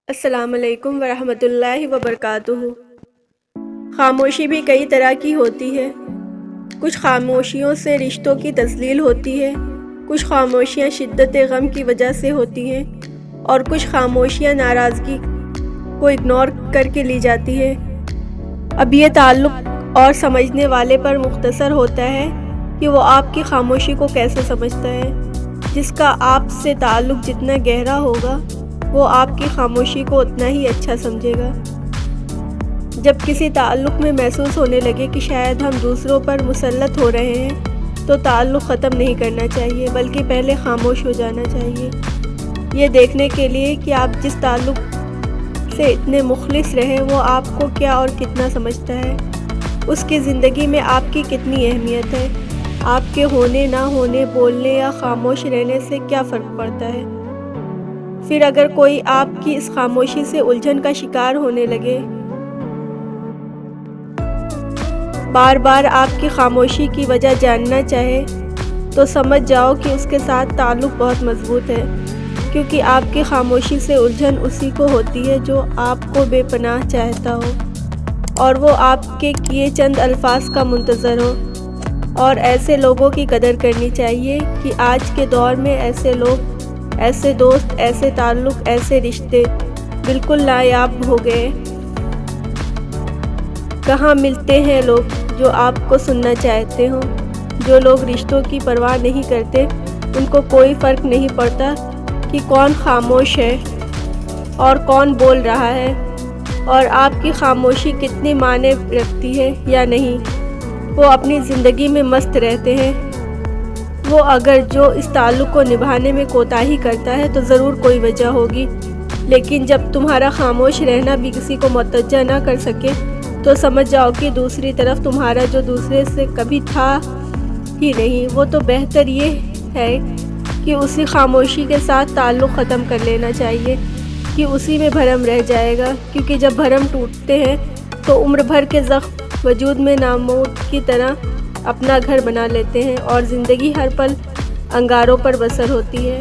السلام علیکم ورحمۃ اللہ وبرکاتہ۔ خاموشی بھی کئی طرح کی ہوتی ہے۔ کچھ خاموشیوں سے رشتوں کی تذلیل ہوتی ہے، کچھ خاموشیاں شدت غم کی وجہ سے ہوتی ہیں، اور کچھ خاموشیاں ناراضگی کو اگنور کر کے لی جاتی ہے۔ اب یہ تعلق اور سمجھنے والے پر مختصر ہوتا ہے کہ وہ آپ کی خاموشی کو کیسے سمجھتا ہے۔ جس کا آپ سے تعلق جتنا گہرا ہوگا، وہ آپ کی خاموشی کو اتنا ہی اچھا سمجھے گا۔ جب کسی تعلق میں محسوس ہونے لگے کہ شاید ہم دوسروں پر مسلط ہو رہے ہیں، تو تعلق ختم نہیں کرنا چاہیے، بلکہ پہلے خاموش ہو جانا چاہیے، یہ دیکھنے کے لیے کہ آپ جس تعلق سے اتنے مخلص رہے وہ آپ کو کیا اور کتنا سمجھتا ہے، اس کی زندگی میں آپ کی کتنی اہمیت ہے، آپ کے ہونے نہ ہونے، بولنے یا خاموش رہنے سے کیا فرق پڑتا ہے۔ پھر اگر کوئی آپ کی اس خاموشی سے الجھن کا شکار ہونے لگے، بار بار آپ کی خاموشی کی وجہ جاننا چاہے، تو سمجھ جاؤ کہ اس کے ساتھ تعلق بہت مضبوط ہے، کیونکہ آپ کی خاموشی سے الجھن اسی کو ہوتی ہے جو آپ کو بے پناہ چاہتا ہو، اور وہ آپ کے کیے چند الفاظ کا منتظر ہو۔ اور ایسے لوگوں کی قدر کرنی چاہیے کہ آج کے دور میں ایسے لوگ، ایسے دوست، ایسے تعلق، ایسے رشتے بالکل نایاب ہو گئے۔ کہاں ملتے ہیں لوگ جو آپ کو سننا چاہتے ہوں؟ جو لوگ رشتوں کی پرواہ نہیں کرتے، ان کو کوئی فرق نہیں پڑتا کہ کون خاموش ہے اور کون بول رہا ہے، اور آپ کی خاموشی کتنی معنی رکھتی ہے یا نہیں۔ وہ اپنی زندگی میں مست رہتے ہیں۔ وہ اگر جو اس تعلق کو نبھانے میں کوتاہی کرتا ہے تو ضرور کوئی وجہ ہوگی، لیکن جب تمہارا خاموش رہنا بھی کسی کو متوجہ نہ کر سکے، تو سمجھ جاؤ کہ دوسری طرف تمہارا جو دوسرے سے کبھی تھا ہی نہیں۔ وہ تو بہتر یہ ہے کہ اسی خاموشی کے ساتھ تعلق ختم کر لینا چاہیے، کہ اسی میں بھرم رہ جائے گا، کیونکہ جب بھرم ٹوٹتے ہیں تو عمر بھر کے زخم وجود میں ناموت کی طرح اپنا گھر بنا لیتے ہیں، اور زندگی ہر پل انگاروں پر بسر ہوتی ہے۔